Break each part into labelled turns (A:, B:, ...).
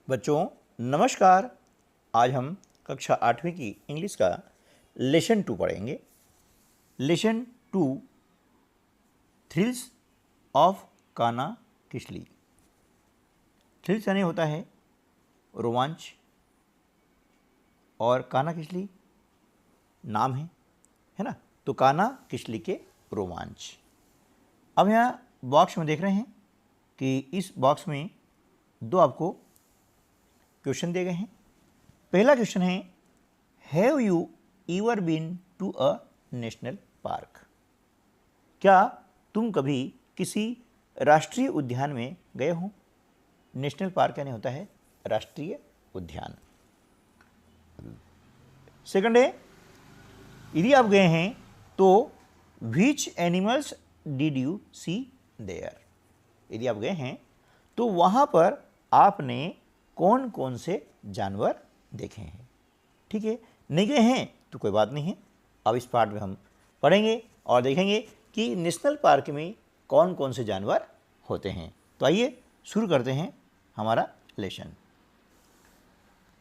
A: बच्चों नमस्कार। आज हम कक्षा 8वीं की इंग्लिश का लेसन 2 पढ़ेंगे। लेसन 2 थ्रिल्स ऑफ काना किसली। थ्रिल्स यानी होता है रोमांच और काना किसली नाम है ना। तो काना किसली के रोमांच। अब यहाँ बॉक्स में देख रहे हैं कि इस बॉक्स में दो आपको क्वेश्चन दिए गए हैं। पहला क्वेश्चन है, have you ever been to a national park. क्या तुम कभी किसी राष्ट्रीय उद्यान में गए हो। नेशनल पार्क यानी होता है राष्ट्रीय उद्यान। सेकंड है, यदि आप गए हैं तो which animals did you see there. यदि आप गए हैं तो वहाँ पर आपने कौन कौन से जानवर देखे हैं। ठीक है, नहीं गए हैं तो कोई बात नहीं है। अब इस पार्ट में हम पढ़ेंगे और देखेंगे कि नेशनल पार्क में कौन कौन से जानवर होते हैं। तो आइए शुरू करते हैं हमारा lesson.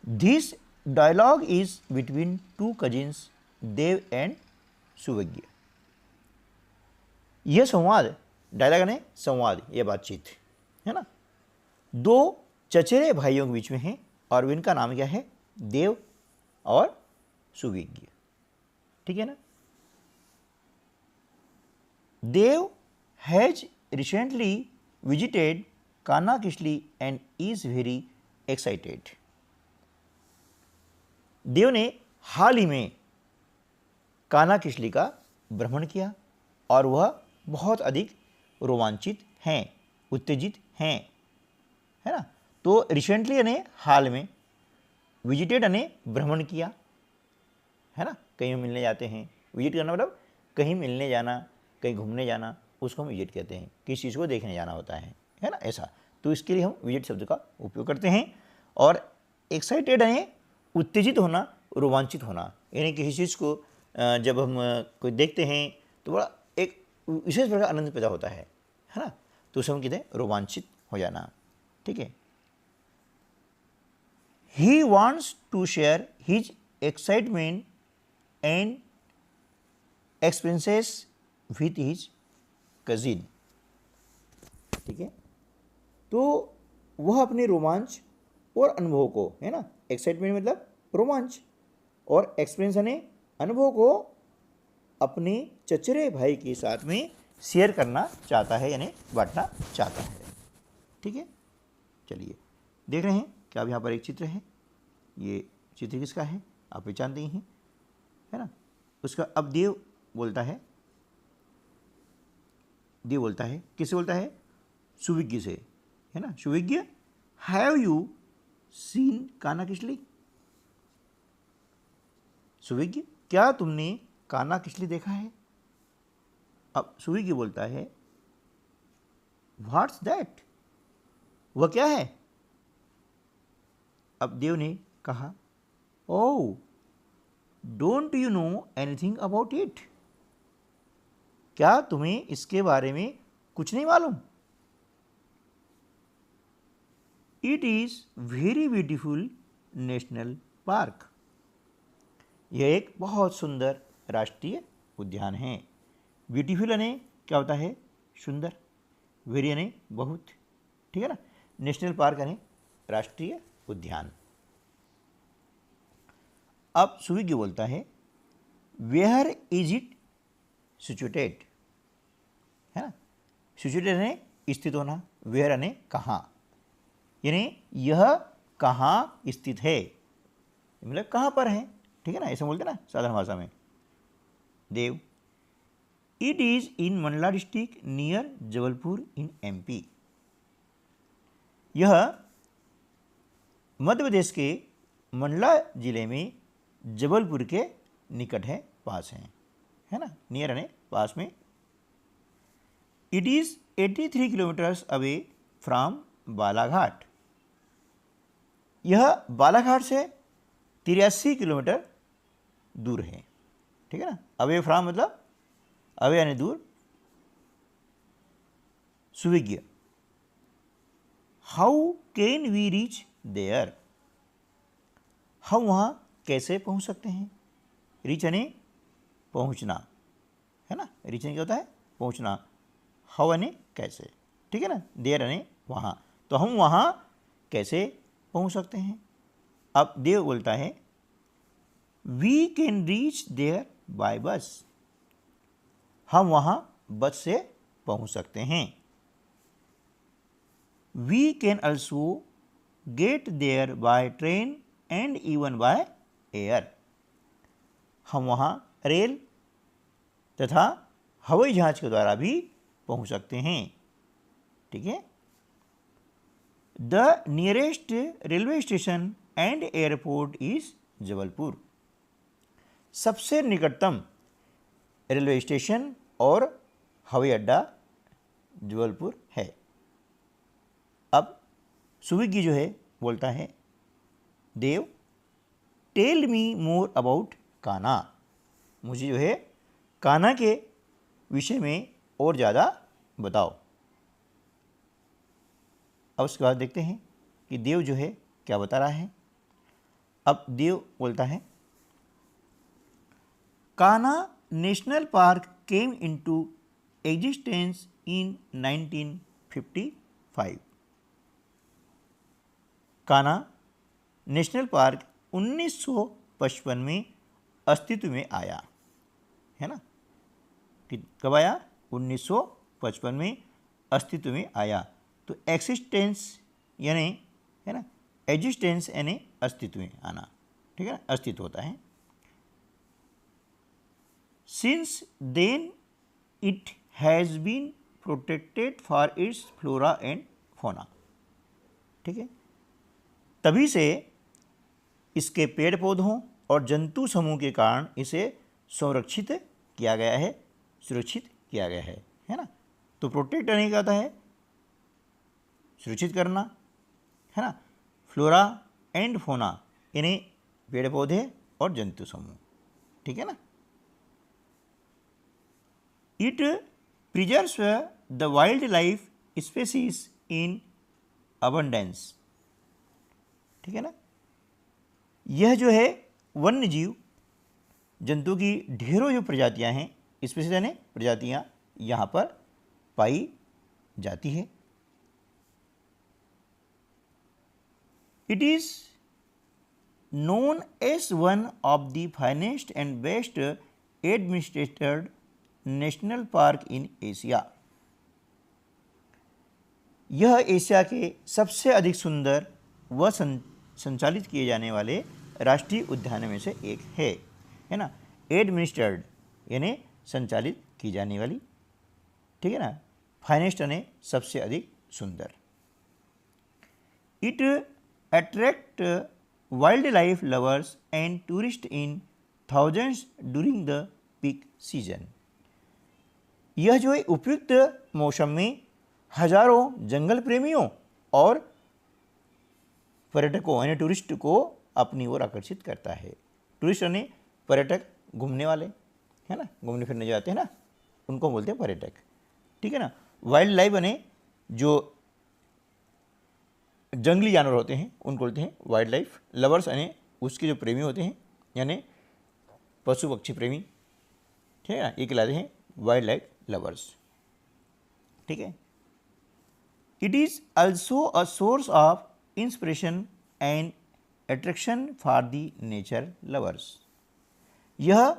A: This dialogue is between two cousins Dev and Suvigya. यह संवाद, डायलॉग यानी संवाद, यह बातचीत है ना, दो चचेरे भाइयों के बीच में है और इनका नाम क्या है, देव और सुविज्ञ। ठीक है ना। देव has recently visited Kanha Kisli and is very excited. Dev ने हाल ही में काना किसली का भ्रमण किया और वह बहुत अधिक रोमांचित हैं, उत्तेजित हैं, है ना। तो रिसेंटली यानी हाल में, विजिटेड यानी भ्रमण किया, है ना। कहीं मिलने जाते हैं, विजिट करना मतलब कहीं मिलने जाना, कहीं घूमने जाना, उसको हम विजिट कहते हैं। किसी चीज़ को देखने जाना होता है ना, ऐसा। तो इसके लिए हम विजिट शब्द का उपयोग करते हैं। और एक्साइटेड यानी उत्तेजित होना, रोमांचित होना, यानी किसी चीज़ को जब हम कोई देखते हैं तो बड़ा एक विशेष प्रकार आनंद पैदा होता है ना। तो उसे हम कहते हैं रोमांचित हो जाना। ठीक है। He wants to share his excitement and experiences with his cousin। ठीक है। तो वह अपने रोमांच और अनुभव को, है ना, एक्साइटमेंट मतलब रोमांच और एक्सपीरियंस यानी अनुभव को अपने चचेरे भाई के साथ में शेयर करना चाहता है, यानी बांटना चाहता है। ठीक है। चलिए देख रहे हैं कि अब यहाँ पर एक चित्र है। ये चित्र किसका है आप पहचानते ही हैं, है ना। उसका अब देव बोलता है, देव बोलता है, किससे बोलता है, सुविज्ञ से, है ना। सुविज्ञ, हैव यू सीन काना किसली। सुविज्ञ, क्या तुमने काना किसली देखा है। अब सुविज्ञ बोलता है, व्हाट्स दैट, वह क्या है। अब देव ने कहा, oh don't you know anything about it. क्या तुम्हें इसके बारे में कुछ नहीं मालूम। It is very beautiful national park. यह एक बहुत सुंदर राष्ट्रीय उद्यान है। ब्यूटीफुल यानी क्या होता है, सुंदर, वेरी यानी बहुत, ठीक है ना। नेशनल पार्क यानी राष्ट्रीय उद्यान। अब सुविज्ञ बोलता है, वेयर इज इट सिचुएटेड, है ना। सिचुएटेड यानी स्थित होना, वेयर यानी कहाँ, यानी यह कहाँ स्थित है, मतलब कहाँ पर है। ठीक है ना, ऐसे बोलते ना साधारण भाषा में। Dev, it is in Mandla district near Jabalpur in MP। यह मध्य प्रदेश के मंडला जिले में जबलपुर के निकट है, पास है ना, नियर यानी पास में। It is 83 kilometres away from Balaghat. यह बालाघाट से 83 किलोमीटर दूर है। ठीक है ना। अवे फ्रॉम मतलब अवे यानी दूर। Suvigya, how can we reach there. हम वहाँ कैसे पहुँच सकते हैं? रीच यानी पहुँचना, है ना। रीच यानी क्या होता है? पहुँचना। हाउ यानी कैसे, ठीक है ना। देयर यानी वहाँ। तो हम वहाँ कैसे पहुँच सकते हैं? अब देव बोलता है we can reach there by bus. हम वहाँ बस से पहुँच सकते हैं। We can also get there by train and even by air. हम वहाँ रेल तथा हवाई जहाज के द्वारा भी पहुँच सकते हैं, ठीक है। The nearest railway station and airport is Jabalpur. सबसे निकटतम रेलवे स्टेशन और हवाई अड्डा जबलपुर है। अब सुविज्ञ जो है बोलता है Dev tell me more about Kanha. मुझे जो है कान्हा के विषय में और ज़्यादा बताओ। अब उसके बाद देखते हैं कि देव जो है क्या बता रहा है। अब देव बोलता है Kanha national park came into existence in 1955। Kanha national park 1955 में अस्तित्व में आया, है ना। कब आया? 1955 में अस्तित्व में आया। तो एक्सिस्टेंस यानी, है ना, एग्जिस्टेंस यानी अस्तित्व में आना, ठीक है ना, अस्तित्व होता है। Since then it has been protected for its flora and fauna, ठीक है। तभी से इसके पेड़ पौधों और जंतु समूह के कारण इसे संरक्षित किया गया है, सुरक्षित किया गया है ना। तो प्रोटेक्ट यानी क्या होता है? सुरक्षित करना, है ना। फ्लोरा एंड फोना यानी पेड़ पौधे और जंतु समूह, ठीक है ना। It preserves the wild life species in abundance, ठीक है ना। यह जो है वन्य जीव जंतु की ढेरों जो प्रजातियां हैं, स्पेसीज यानी प्रजातियां यहाँ पर पाई जाती है। It is known as one of the finest and best administered national park in Asia। यह एशिया के सबसे अधिक सुंदर व संचालित किए जाने वाले राष्ट्रीय उद्यानों में से एक है ना। एडमिनिस्ट्रेड यानी संचालित की जाने वाली, ठीक है ना। फाइनेस्ट यानी सबसे अधिक सुंदर। It attract wild life lovers and tourist in thousands during the peak season. यह जो है उपयुक्त मौसम में हजारों जंगल प्रेमियों और पर्यटकों यानी टूरिस्ट को अपनी ओर आकर्षित करता है। टूरिस्ट यानी पर्यटक, घूमने वाले, है ना, घूमने फिरने जाते हैं ना, उनको बोलते हैं पर्यटक, ठीक है ना। वाइल्ड लाइफ यानी जो जंगली जानवर होते हैं उनको बोलते हैं वाइल्ड लाइफ। लवर्स यानी उसके जो प्रेमी होते हैं, यानी पशु पक्षी प्रेमी, ठीक है ना, ये कहलाते हैं वाइल्ड लाइफ लवर्स, ठीक है। It is also a source of inspiration and attraction for the nature lovers. यह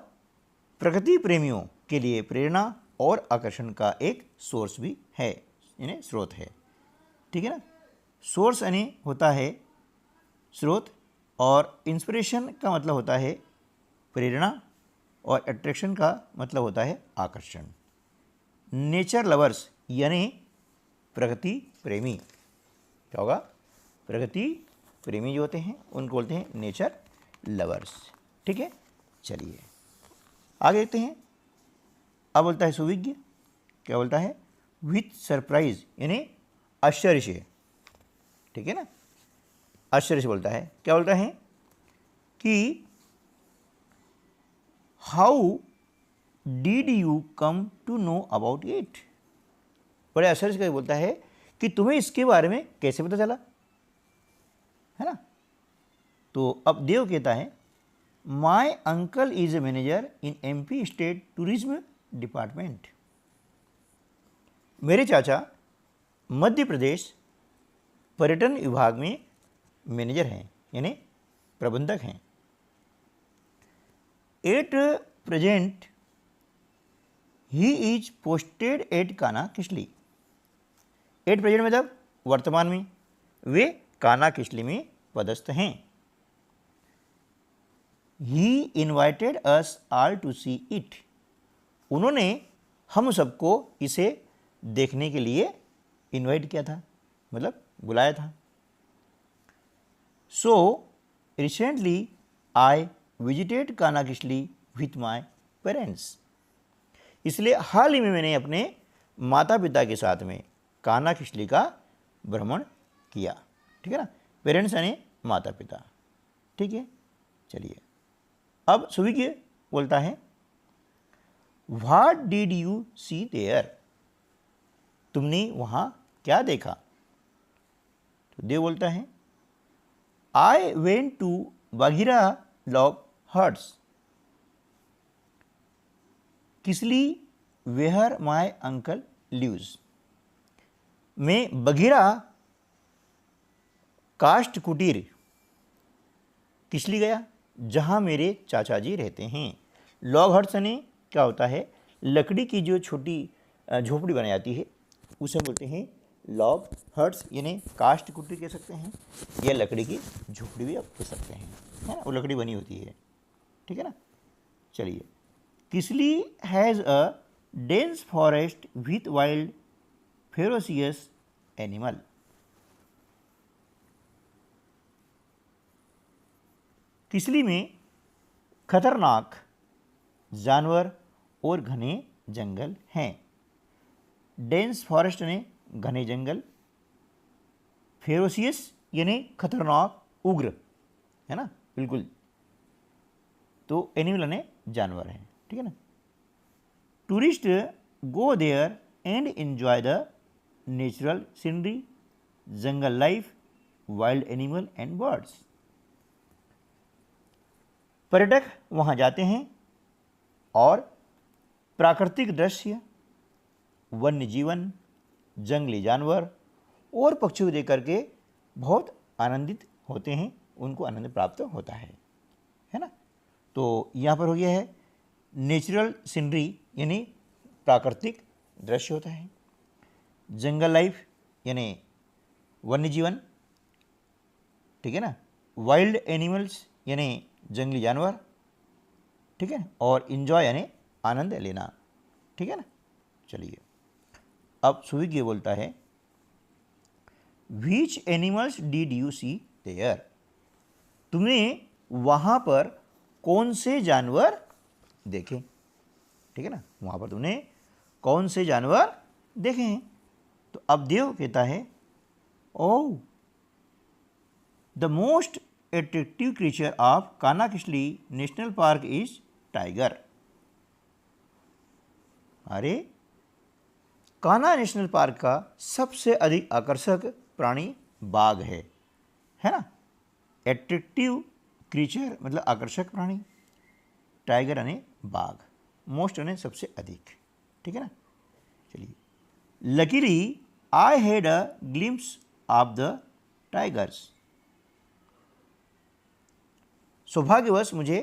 A: प्रकृति प्रेमियों के लिए प्रेरणा और आकर्षण का एक सोर्स भी है, यानी स्रोत है, ठीक है ना। सोर्स यानी होता है स्रोत, और इंस्पिरेशन का मतलब होता है प्रेरणा, और अट्रैक्शन का मतलब होता है आकर्षण। नेचर लवर्स यानी प्रकृति प्रेमी, क्या होगा? प्रकृति प्रेमी जो होते हैं उनको बोलते हैं नेचर लवर्स, ठीक है। चलिए आगे देखते हैं। अब बोलता है सुविज्ञ, क्या बोलता है? विथ सरप्राइज यानी आश्चर्य से, ठीक है ना, आश्चर्य से बोलता है। क्या बोलता है कि how did you come to know about it. बड़े आश्चर्य से बोलता है कि तुम्हें इसके बारे में कैसे पता चला, है ना। तो अब देव कहता है my uncle is a manager in MP state tourism department. मेरे चाचा मध्य प्रदेश पर्यटन विभाग में मैनेजर हैं, यानी प्रबंधक हैं। At present he is posted at काना किसली। एट प्रेजेंट मतलब वर्तमान में वे काना किसली में पदस्थ हैं। He invited us all to see it. उन्होंने हम सबको इसे देखने के लिए इनवाइट किया था, मतलब बुलाया था। So recently I visited Kanha Kisli with my parents. इसलिए हाल ही में मैंने अपने माता पिता के साथ में काना किसली का भ्रमण किया। ठीक है ना, पेरेंट्स यानी माता पिता। ठीक है, चलिए अब सुविज्ञ बोलता है what did you see there. तुमने वहाँ क्या देखा। तो देव बोलता है I went to Baghira log huts Kisli where my uncle lives. मैं बघिरा काष्ठ कुटीर किसली गया जहाँ मेरे चाचा जी रहते हैं। लॉग हट्स यानी क्या होता है, लकड़ी की जो छोटी झोपड़ी बनाई जाती है उसे बोलते हैं लॉग हट्स, यानी काष्ठ कुटीर कह सकते हैं या लकड़ी की झोपड़ी भी आप कह सकते हैं, है ना, वो लकड़ी बनी होती है। ठीक है ना, चलिए Kisli has a dense forest with wild ferocious animal. Kisli में खतरनाक जानवर और घने जंगल हैं। डेंस फॉरेस्ट ने घने जंगल, फेरोसियस यानी खतरनाक उग्र, है ना, बिल्कुल, तो एनिमल ने जानवर हैं। ठीक है ना। Tourist go there and enjoy the natural scenery, jungle life, wild animal and birds. पर्यटक वहाँ जाते हैं और प्राकृतिक दृश्य, वन्य जीवन, जंगली जानवर और पक्षियों देख करके बहुत आनंदित होते हैं, उनको आनंद प्राप्त होता है ना। तो यहाँ पर हो गया है नेचुरल सीनरी यानी प्राकृतिक दृश्य होता है, जंगल लाइफ यानी वन्य जीवन, ठीक है ना, वाइल्ड एनिमल्स यानी जंगली जानवर, ठीक है, और इन्जॉय यानी आनंद लेना। ठीक है ना, चलिए अब सुविज्ञ बोलता है which animals did you see there. तुमने वहाँ पर कौन से जानवर देखे। ठीक है ना, वहाँ पर तुमने कौन से जानवर देखे हैं। तो अब देव कहता है oh the most attractive creature of Kanha Kisli national park is tiger. अरे कान्हा नेशनल पार्क का सबसे अधिक आकर्षक प्राणी बाघ है ना। एट्रैक्टिव क्रीचर मतलब आकर्षक प्राणी, टाइगर यानी बाघ, मोस्ट यानी सबसे अधिक। ठीक है ना, चलिए luckily I had a glimpse of the tigers. सौभाग्यवश मुझे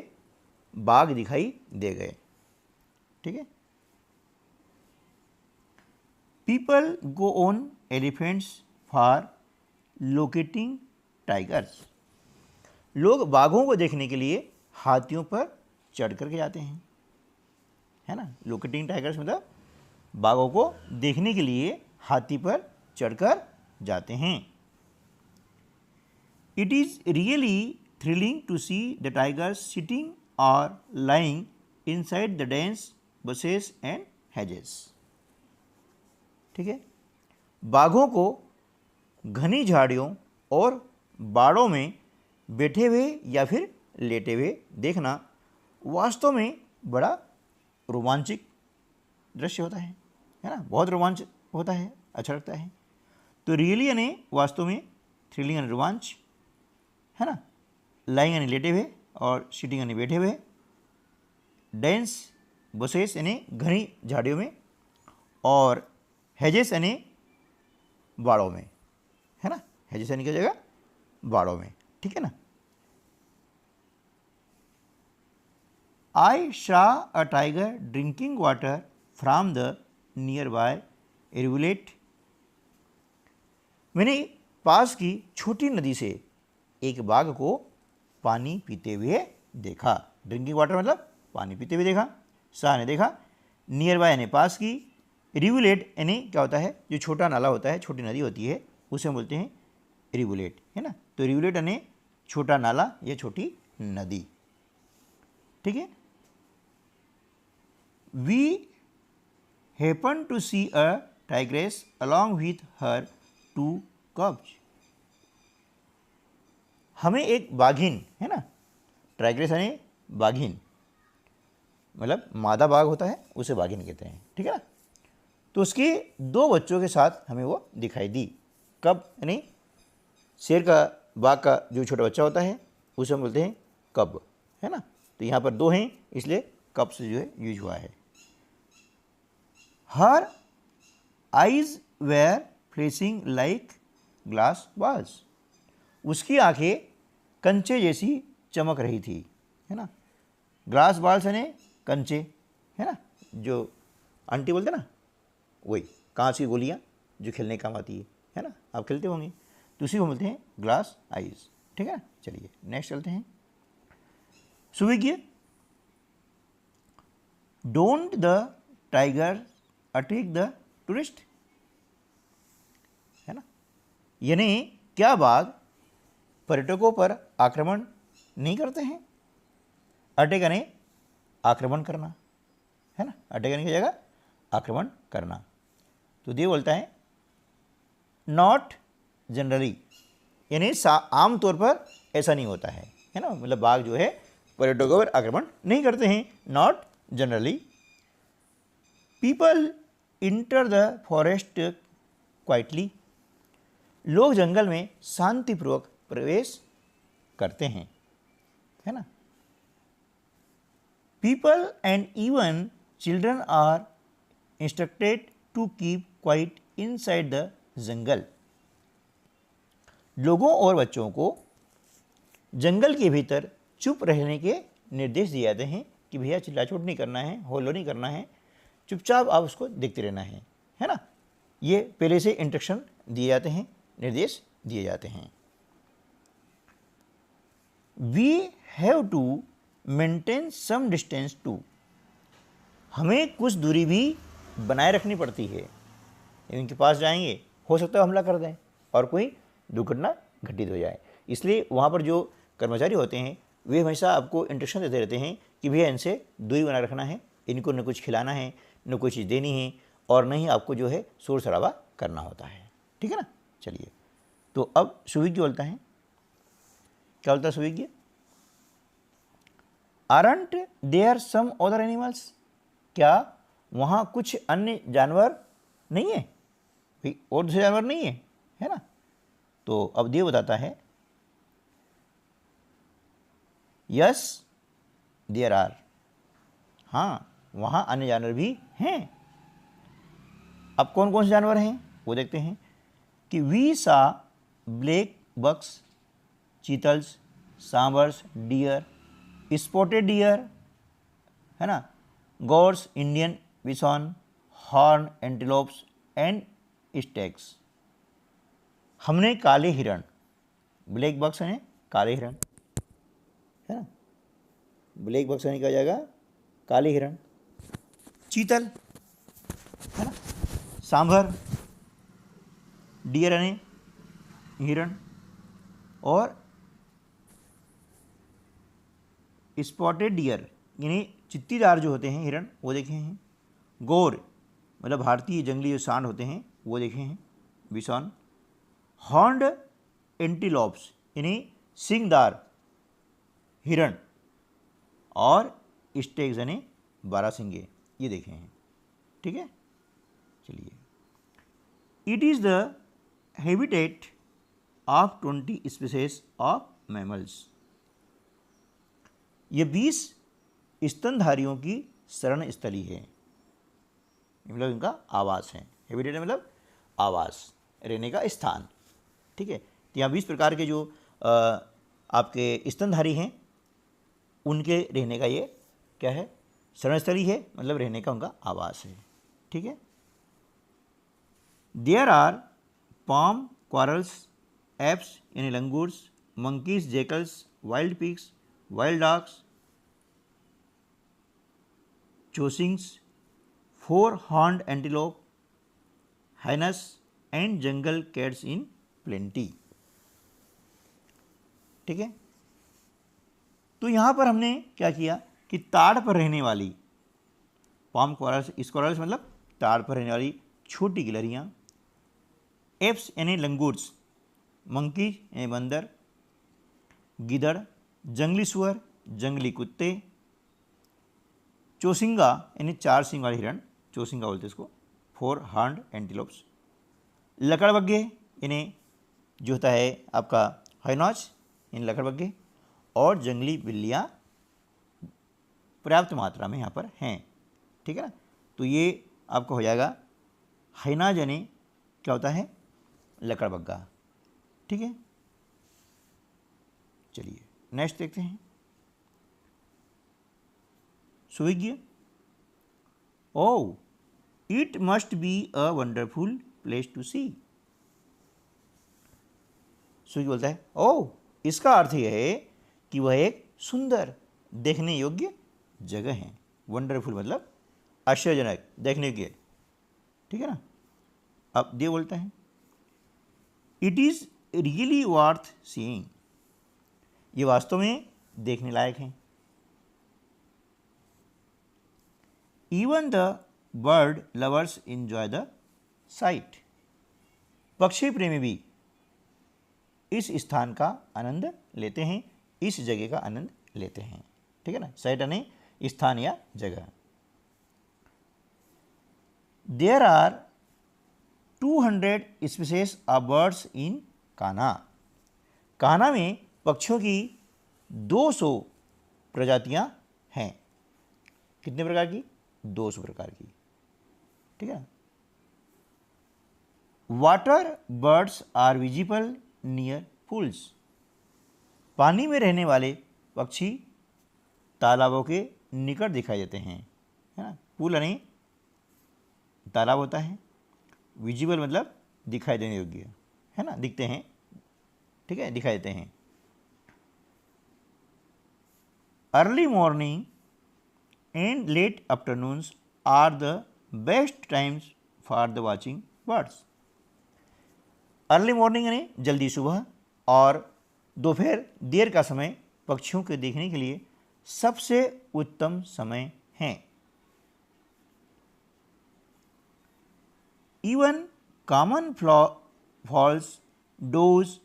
A: बाघ दिखाई दे गए। ठीक है, people go on elephants for locating tigers. लोग बाघों को देखने के लिए हाथियों पर चढ़ करके जाते हैं, है ना। लोकेटिंग टाइगर्स मतलब बाघों को देखने के लिए हाथी पर चढ़कर जाते हैं। It is really thrilling to see the tigers sitting or lying inside the dense bushes and hedges. ठीक है, बाघों को घनी झाड़ियों और बाड़ों में बैठे हुए या फिर लेटे हुए देखना वास्तव में बड़ा रोमांचक दृश्य होता है ना, बहुत रोमांच होता है, अच्छा लगता है। तो रियली यानी वास्तव में, थ्रिलिंग एंड रोमांच, है ना, लाइंग यानी लेटे हुए और सिटिंग यानी बैठे हुए, डेंस बसेस यानी घनी झाड़ियों में, और हेजेस यानी बाड़ों में, है ना, हेजेस यानी क्या जगह, बाड़ों में, ठीक है ना। I saw a tiger drinking water from the nearby rivulet. मैंने पास की छोटी नदी से एक बाघ को पानी पीते हुए देखा। ड्रिंकिंग वाटर मतलब पानी पीते हुए देखा, शाह ने देखा, नियर बाय यानी पास की, रिवुलेट यानी क्या होता है, जो छोटा नाला होता है, छोटी नदी होती है, उसे बोलते हैं रिवुलेट, है ना। तो रिवुलेट यानी छोटा नाला या छोटी नदी, ठीक है। We happened to see a tigress along with her 2 cubs. हमें एक बाघिन, है ना, टाइग्रेस यानी बाघिन, मतलब मादा बाघ होता है उसे बाघिन कहते हैं, ठीक है ना। तो उसके 2 बच्चों के साथ हमें वो दिखाई दी। कब यानी शेर का, बाघ का जो छोटा बच्चा होता है उसे हम बोलते हैं कब, है ना। तो यहाँ पर 2 हैं इसलिए कब से जो है यूज हुआ है। Her eyes were flashing like glass balls. उसकी आंखें कंचे जैसी चमक रही थी, है ना। ग्लास बाल्स यानी कंचे, है ना, जो आंटी बोलते ना, वही कांच की गोलियां जो खेलने काम आती है ना, आप खेलते होंगे, तो उसी को बोलते हैं ग्लास आइज, ठीक है ना। चलिए नेक्स्ट चलते हैं। Suvigya, don't the tiger attack the tourist, है ना, यानी क्या बाघ पर्यटकों पर आक्रमण नहीं करते हैं। अटैक यानी आक्रमण करना, है ना, अटैक यानी की जगह आक्रमण करना। तो ये बोलता है नॉट जनरली, यानी आमतौर पर ऐसा नहीं होता है ना, मतलब बाघ जो है पर्यटकों पर आक्रमण नहीं करते हैं, not generally. People enter the forest quietly, लोग जंगल में शांतिपूर्वक प्रवेश करते हैं, है ना। People and even children are instructed to keep quiet inside the jungle, लोगों और बच्चों को जंगल के भीतर चुप रहने के निर्देश दिए जाते हैं कि भैया चिल्लाचोट नहीं करना है, होलो नहीं करना है, चुपचाप आप उसको देखते रहना है ना। ये पहले से इंस्ट्रक्शन दिए जाते हैं, निर्देश दिए जाते हैं। We have to maintain some distance too, हमें कुछ दूरी भी बनाए रखनी पड़ती है। इनके पास जाएंगे हो सकता है हमला कर दें और कोई दुर्घटना घटित हो जाए, इसलिए वहाँ पर जो कर्मचारी होते हैं वे हमेशा आपको इंस्ट्रक्शन देते रहते हैं कि भैया इनसे दूरी बनाए रखना है, इनको न कुछ खिलाना है, न कोई चीज़ देनी है, और न ही आपको जो है शोर शराबा करना होता है, ठीक है ना। चलिए, तो अब सुविज्ञ बोलता है, क्या बोलता है Suvigya, aren't there some other animals, क्या वहाँ कुछ अन्य जानवर नहीं है, भाई और दूसरे जानवर नहीं है ना। तो अब देव बताता है यस देयर आर, हाँ वहाँ अन्य जानवर भी हैं। अब कौन कौन से जानवर हैं वो देखते हैं कि we saw black bucks, chitals, sambars, deer, spotted deer, है ना, gaurs, Indian bison, horn antelopes and stags. हमने काले हिरण, ब्लैक बक्स है काले हिरण, है ना, ब्लैक बक्स यानी क्या जाएगा काले हिरण, चीतल, है ना, सांभर, डियर यानी हिरण, और स्पॉटेड डियर यानी चित्तीदार जो होते हैं हिरण वो देखे हैं, गौर मतलब भारतीय जंगली जो सांड होते हैं वो देखे हैं, बिसॉन, हॉर्न्ड एंटीलोप्स यानी सींगदार हिरण, और स्टेक्स यानी बारहसिंगे ये देखे हैं, ठीक है। चलिए, it is the habitat of 20 species of mammals. ये 20 स्तनधारियों की शरण स्थली है, मतलब इनका आवास है। हैबिटेट मतलब आवास, रहने का स्थान। ठीक है, तो यहाँ 20 प्रकार के जो आपके स्तनधारी हैं उनके रहने का ये क्या है, शरणस्थली है, मतलब रहने का उनका आवास है। ठीक है। There are palm squirrels, apes यानी langurs, monkeys, jackals, wild pigs, wild dogs, chousinghas, 4 horned antelope, hyenas and jungle cats in plenty. ठीक है, तो यहाँ पर हमने क्या किया कि ताड़ पर रहने वाली पाम कोरल्स, स्कोरल्स मतलब ताड़ पर रहने वाली छोटी गिलहरियाँ, एप्स यानी लंगूर्स, मंकी यानी बंदर, गिदड़, जंगली सुअर, जंगली कुत्ते, चोसिंगा यानी 4 सींग वाले हिरण, चोसिंगा बोलते इसको, 4 हॉर्न्ड एंटीलोप्स, लकड़बग्घे यानी जो होता है आपका हाइनॉच यानी लकड़बग्घे, और जंगली बिल्लियाँ पर्याप्त मात्रा में यहाँ पर हैं। ठीक है ना, तो ये आपका हो जाएगा हाइनाज यानी क्या होता है, लकड़बग्घा। ठीक है, चलिए नेक्स्ट देखते हैं। Suvigya, oh it must be a wonderful place to see. Suvigya बोलता है ओह, इसका अर्थ यह है कि वह एक सुंदर देखने योग्य जगह है। वंडरफुल मतलब आश्चर्यजनक, देखने योग्य। ठीक है ना। अब देव बोलता है it is really worth seeing, ये वास्तव में देखने लायक है। Even the bird lovers enjoy the site, पक्षी प्रेमी भी इस स्थान का आनंद लेते हैं, इस जगह का आनंद लेते हैं। ठीक है ना, साइट यानी स्थान या जगह। There are 200 species of birds in Kanha, Kanha में पक्षियों की 200 प्रजातियां हैं। कितने प्रकार की, 200 प्रकार की। ठीक है। Water birds are visible near pools, पानी में रहने वाले पक्षी तालाबों के निकट दिखाई देते हैं। है ना, पूल यानी तालाब होता है, विजिबल मतलब दिखाई देने योग्य, है ना, दिखते हैं। ठीक है, दिखाई देते हैं। Early morning and late afternoons are the best times for the watching birds. Early morning यानी जल्दी सुबह, और दोपहर देर का समय पक्षियों के देखने के लिए सबसे उत्तम समय है। Even common fowls, doves,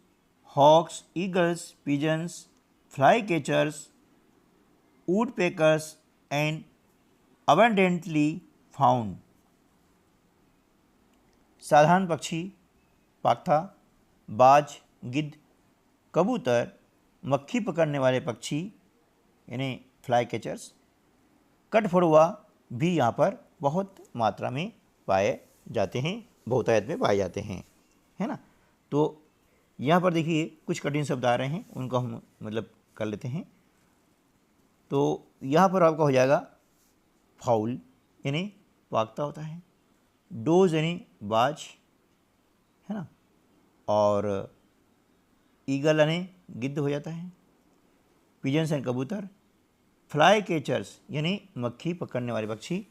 A: hawks, eagles, pigeons, flycatchers, woodpeckers and abundantly found। साधारण पक्षी, पाखा, बाज, गिद्ध, कबूतर, मक्खी पकड़ने वाले पक्षी यानी फ्लाई कैचर्स, कठफोड़वा भी यहाँ पर बहुत मात्रा में पाए जाते हैं, बहुतायत में पाए जाते हैं। है ना, तो यहाँ पर देखिए कुछ कठिन शब्द आ रहे हैं, उनको हम मतलब कर लेते हैं। तो यहाँ पर आपका हो जाएगा फाउल यानी पागता होता है, डोज यानी बाज, है ना, और ईगल यानी गिद्ध हो जाता है, पिजन्स यानी कबूतर, फ्लाई कैचर्स यानी मक्खी पकड़ने वाले पक्षी,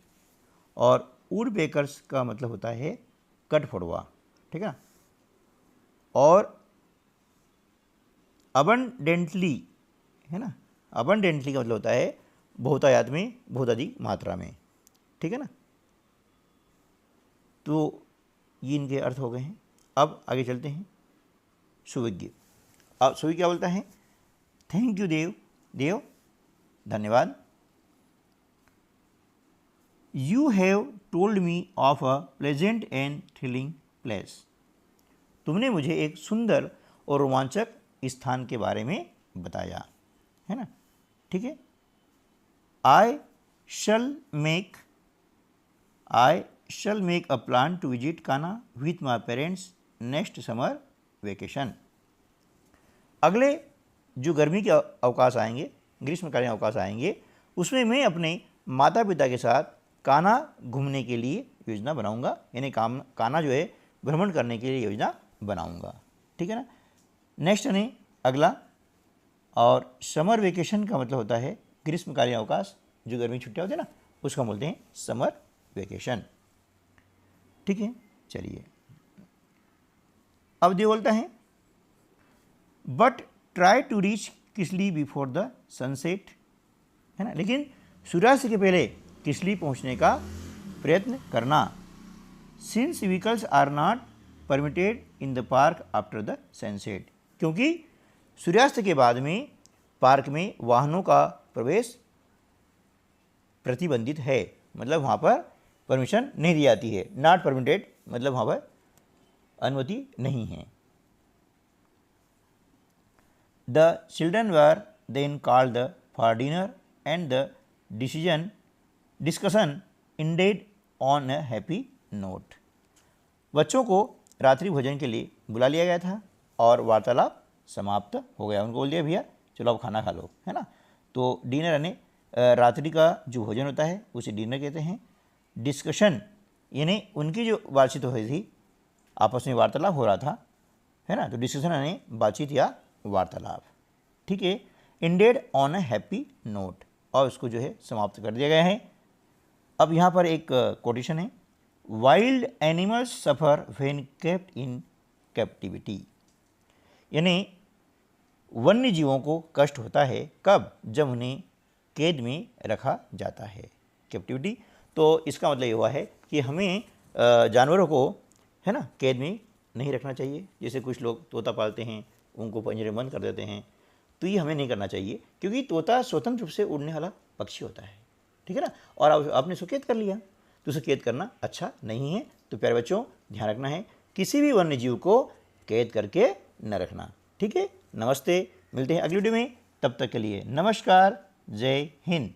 A: और वुड पेकर्स का मतलब होता है कठफोड़वा। ठीक है ना, और अबंडेंटली, है ना, अबंडेंटली का मतलब होता है बहुतायत में, बहुत अधिक मात्रा में। ठीक है ना, तो ये इनके अर्थ हो गए हैं। अब आगे चलते हैं। सुविज्ञ, अब सुविज्ञ क्या बोलता है, थैंक यू देव, देव धन्यवाद। You have told me of a pleasant and thrilling place, तुमने मुझे एक सुंदर और रोमांचक स्थान के बारे में बताया, है ना, ठीक है। I shall make a plan to visit Kanha with my parents next summer vacation. अगले जो गर्मी के अवकाश आएंगे, ग्रीष्मकालीन अवकाश आएंगे, उसमें मैं अपने माता पिता के साथ कान्हा घूमने के लिए योजना बनाऊंगा, यानी कान्हा जो है भ्रमण करने के लिए योजना बनाऊंगा, ठीक है ना। नेक्स्ट यानी अगला, और समर वेकेशन का मतलब होता है ग्रीष्मकालीन अवकाश, जो गर्मी छुट्टियाँ होती है ना, उसको बोलते हैं समर वेकेशन, ठीक है। चलिए अब ये बोलता है but try to reach Kisli before the sunset, है ना, लेकिन सूर्यास्त के पहले किसली पहुंचने का प्रयत्न करना। Since vehicles are not permitted in the park after the sunset, क्योंकि सूर्यास्त के बाद में पार्क में वाहनों का प्रवेश प्रतिबंधित है, मतलब वहाँ पर परमिशन नहीं दी जाती है। नॉट परमिटेड मतलब वहाँ पर अनुमति नहीं है। The children were then called for dinner and the discussion ended on a happy note. बच्चों को रात्रि भोजन के लिए बुला लिया गया था और वार्तालाप समाप्त हो गया। उनको बोल दिया भैया चलो अब खाना खा लो, है ना। तो डिनर यानी रात्रि का जो भोजन होता है उसे डिनर कहते हैं। डिस्कशन यानी उनकी जो बातचीत हो रही थी, आपस में वार्तालाप हो रहा था, है ना, तो डिस्कशन यानी बातचीत या वार्तालाप, ठीक है। Ended on a happy note, और उसको जो है समाप्त कर दिया गया है। अब यहाँ पर एक कोटेशन है, wild animals suffer when kept in captivity, यानी वन्य जीवों को कष्ट होता है कब, जब उन्हें कैद में रखा जाता है, कैप्टिविटी। तो इसका मतलब ये हुआ है कि हमें जानवरों को, है ना, कैद में नहीं रखना चाहिए। जैसे कुछ लोग तोता पालते हैं, उनको पिंजरे बंद कर देते हैं, तो ये हमें नहीं करना चाहिए, क्योंकि तोता स्वतंत्र रूप से उड़ने वाला पक्षी होता है, ठीक है ना। और आपने उसको कैद कर लिया, तो उसे कैद करना अच्छा नहीं है। तो प्यारे बच्चों ध्यान रखना है, किसी भी वन्य जीव को कैद करके न रखना, ठीक है। नमस्ते, मिलते हैं अगली वीडियो में, तब तक के लिए नमस्कार, जय हिंद।